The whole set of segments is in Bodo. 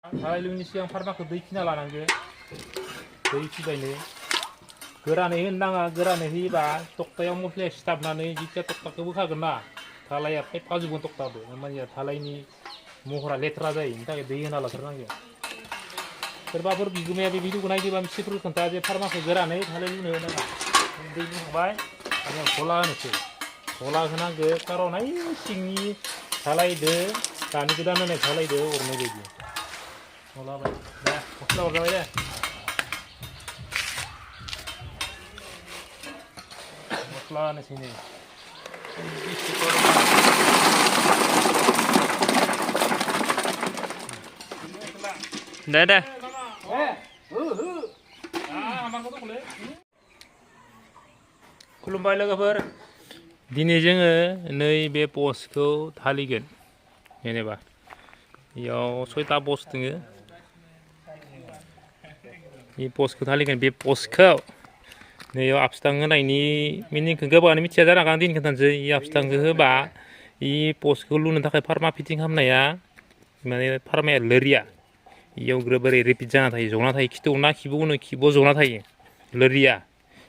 धारायलुनि सिगां फार्माखौ दै फिना लानांगो दै फिबायनो गोरानै होनो नाङा गोरानै होयोबा तक्तायाव मस्लाया सिथाबनानै जितिया तक्ताखौ बोखागोन ना धालाया फायफाजोबगोन तक्तादो होमबानिया धालायनि महरा लेथ्रा जायो बेनि थाखाय दै होना लाग्रोनांगो सोरबाफोर बिगोमाया बे भिडिअखौ नायदोंबा मिस्ट्रिफोरखौ खोन्था जे फार्माखौ गोरानै धालाय लुनो होनाङा दै होखांबाय घला होनोसै घला होनांगो कारन ओइ सिंनि धालायदो दानि गोदान होनाय धालायदो अरनाय बायदि घला होबाय दे मस्ला हरजाबाय दे मस्ला होनोसै नै दे दे खुलुमबाय लोगोफोर दिनै जोङो नैबे पस्टखौ धालिगोन जेनेबा इयाव 6टा पस्ट दोङो बे पस्टखौ धालिगोन बे पस्टखौ नैयाव आपस्टां होनायनि मिनिंखौ गोबाङानो मिथिया जानो हागौ आं दिनै खोन्थानोसै इ आपस्टांखौ होबा इ पस्टखौ लुनो थाखाय फार्मा फिटिं खालामनाया माने फार्माया लोरिया इयाव बोरै रिपिट जाना थायो जना थायो खिथौ ना खिबुनो खिबुआव जना थायो लोरिया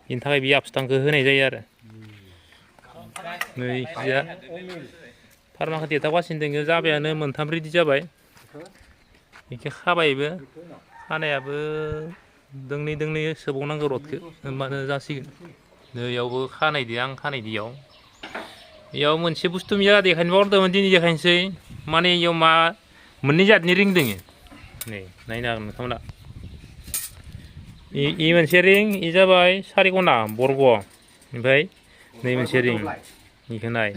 बेनि थाखाय बे आपस्टांखौ होनाय जायो आरो नै खिजा फार्माखौ देथावगासिनो दोङो जाबायानो मोनथाम रेडि जाबाय बेखौ खाबायबो खानायाबो दोंनै दोंनै सोबावनांगौ रडखौ होमबानो जासिगोन नैयावबो खानायदो आं खानायदोयाव इयाव मोनसे बुस्थु मिया देखायनो बावदोंमोन दिनै देखायनोसै माने इयाव मा मोननै जातनि रिं दोङो नै नायनो हागोन नोंथांमोना इ मोनसे रिं इ जाबाय सारिकना बर्ग ओमफ्राय नै मोनसे रिं इखौ नाय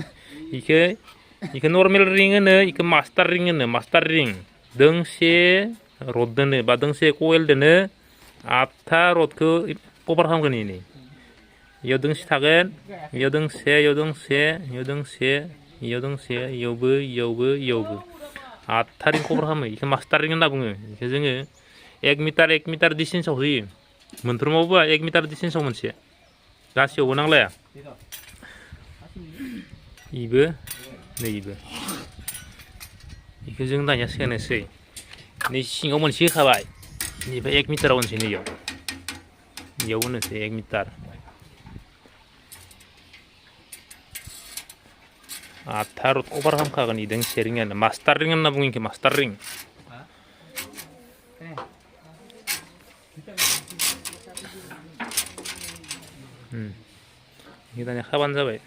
इखौ नर्मेल रिं होनो इखौ मास्टार रिं होनो मास्टार रिं दोंसे रड दोनो बा दोंसे कइल दोनो 8था रडखौ कभार खालामगोन इनि इयाव दोंसे थागोन इयाव दोंसे इयाव दोंसे इयाव दोंसे इयाव दोंसे इयावबो इयावबो इयावबो 8था रिं कभार खालामो इखौ मास्टार रिं होनना बुङो इखौ जोङो 1 मिटार डिस्टेन्सआव होयो मोनफ्रोमावबो 1 मिटार डिस्टेन्सआव मोनसे गासैयावबो नांलाया इबो नैबो इखौ जों दानिया सोनोसै नै सिङाव मोनसे होखाबाय बेनिफ्राय 1 मिटाराव होनोसै नैयाव इयाव होनोसै 1 मिटार 8था रड कभार खालामखागोन इ दोंसे रिंआनो मास्टार रिं होनना बुङो इखौ मास्टार रिं इखौ दानिया खाबानो जाबाय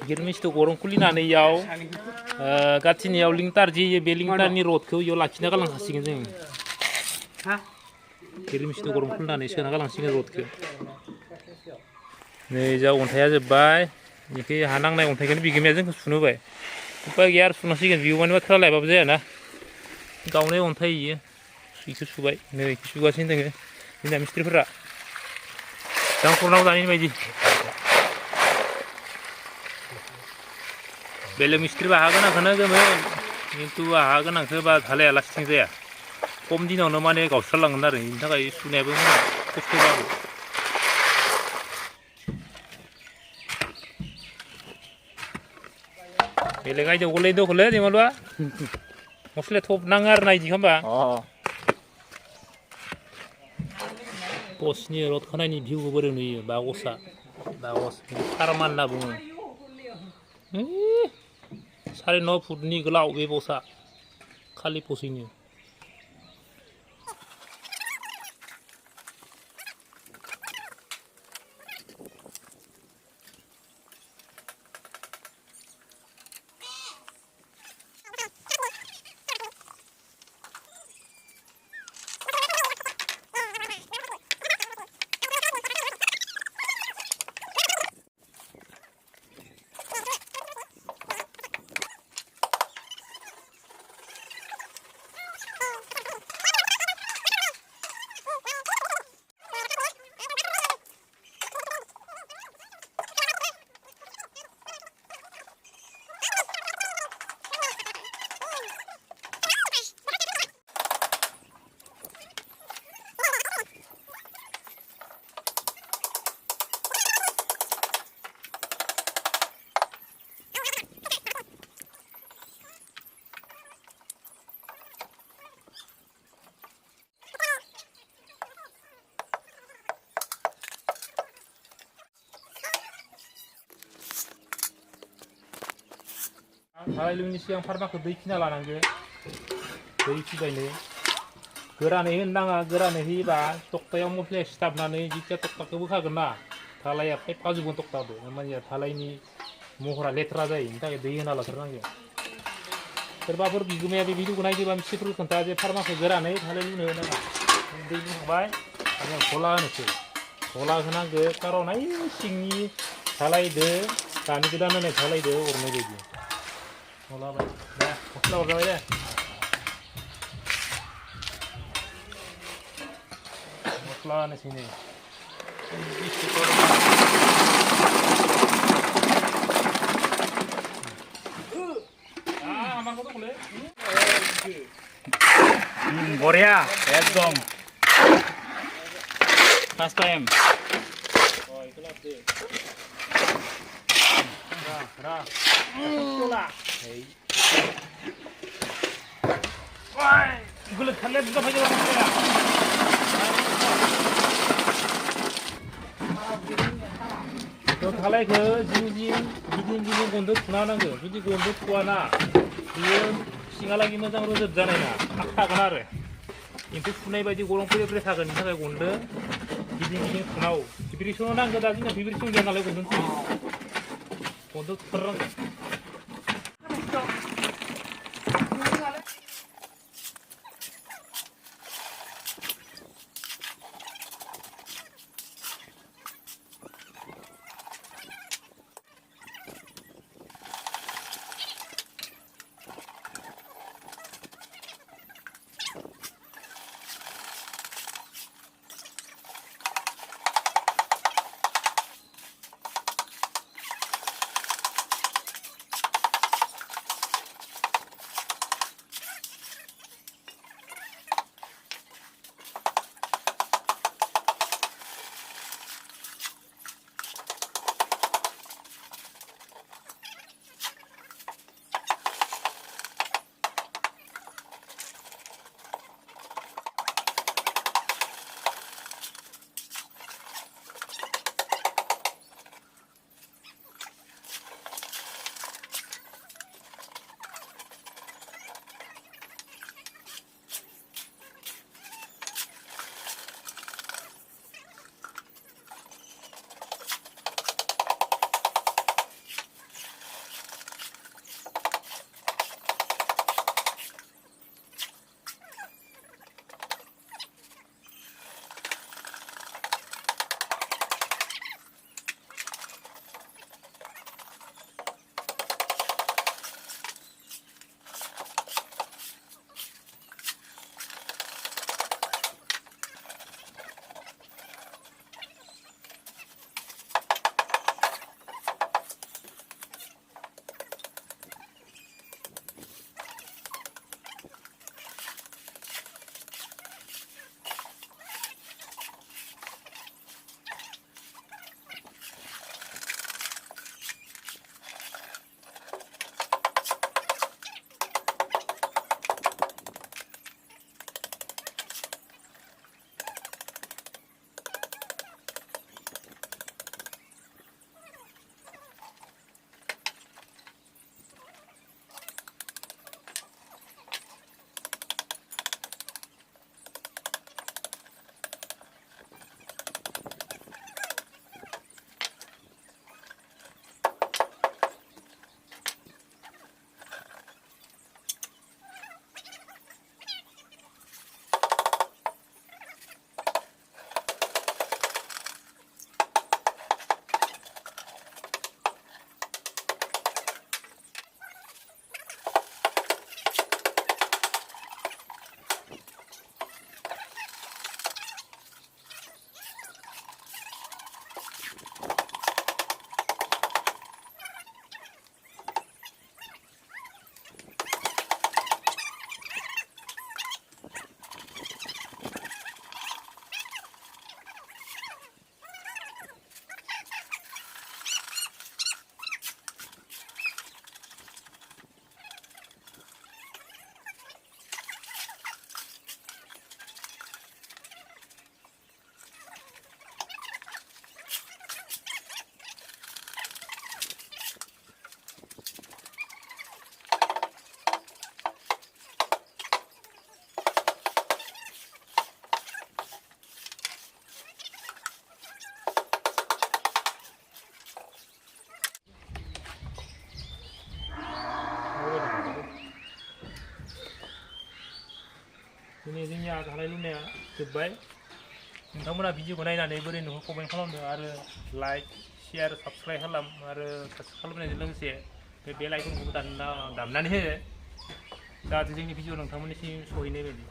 गिरमिसखौ गरम खुलिनानै इयाव गाथिनियाव लिंटार जि बे लिंटारनि रडखौ इयाव लाखिना गालांखासिगोन जों गिरमिसखौ गरम खुलिनानै सोना गालांसिगोन रडखौ नै जा अन्थाइया जोब्बाय बेखौ हा नांनाय अन्थाइखौनो बिगोमाया जोंखौ सुनो होबाय उपाय गैया आरो सुनांसिगोन बिगोमानि बाथ्रा लायाबाबो जायाना गावनाय अन्थाइ इयो इखौ सुबाय नै इखौ सुगासिनो दोङो जोंना मिस्ट्रिफोरा दांखुरनाव दानि बायदि बेलेग मिस्ट्रिबा हा गोनांखौनो होगौमोन खिन्थु हा गोनांखौ बा धालाया लास्टिं जाया खम दिनावनो माने गावस्रालांगोन आरो बेनि थाखाय सुनायाबो खस्थ' जागौ बेलेग आयदायाव गोलै दखलै दिमालुआ मस्लाया थब नाङो आरो ना इदि खालामबा पस्टनि रड खानायनि भिउखौ बोरै नुयो बागसा फार्मा होनना बुङो 9.5 फुटनि गोलाव बे बसा खालि पस्टैनो थालाय लुयैनि सिगां फार्माखौ दै फिना लानांगो दै फिबायनो गोरानै होनो नाङा गोरानै होयोबा तक्तायाव मस्लाया सिथाबनानै जिथिया तक्ताखौ बोखागोन ना थालाया फायफाजोबगोन तक्तादो होमबानिया थालायनि महरा लेथ्रा जायो बेनि थाखाय दै होना लाग्रोनांगौ सोरबाफोर बिगोमाया बे भिडिअखौ नायदोंबा मिस्ट्रिफोरखौ खोन्था जे फार्माखौ गोरानै थालाय लुनो होनाङा दै होबाय आरो गला होनोसै गला होनांगो कारन ओइ सिंनि थालायदो दानि गोदान होनाय थालायदो अरनाय बायदि गला बाय दे मस्ला हरजाबाय दे मस्ला होनोसै नै बरिया एकदम फार्स्ट टाइम थालायखौ जिं जिं गिदिं गिदिं गन्दो थुना होनांगौ जुदि गन्दो थुवाना बेयो सिङालागि मोजां रोजोब जानाय ना थागोन आरो एम्फौ फुनाय बायदि गरम फैब्रे थागोन बेनि थाखाय गन्दो गिदिं गिदिं थुनांगौ भिब्रेसन नांगौ दा जोंना भिब्रेसन गैया नालाय गन्दो थुथारनांगौ दिनै जोंनि दानाय लुनाया जोब्बाय नोंथांमोना भिडिअखौ नायनानै बोरै नुयो कमेन्ट खालामदो आरो लाइक शेयार साबस्क्राइब खालाम आरो साबस्क्राइब खालामनायजों लोगोसे बे बेल आइकनखौबो दामनानै हो जाहाथे जोंनि भिडिअ नोंथांमोननिसिम सहैनाय बायदि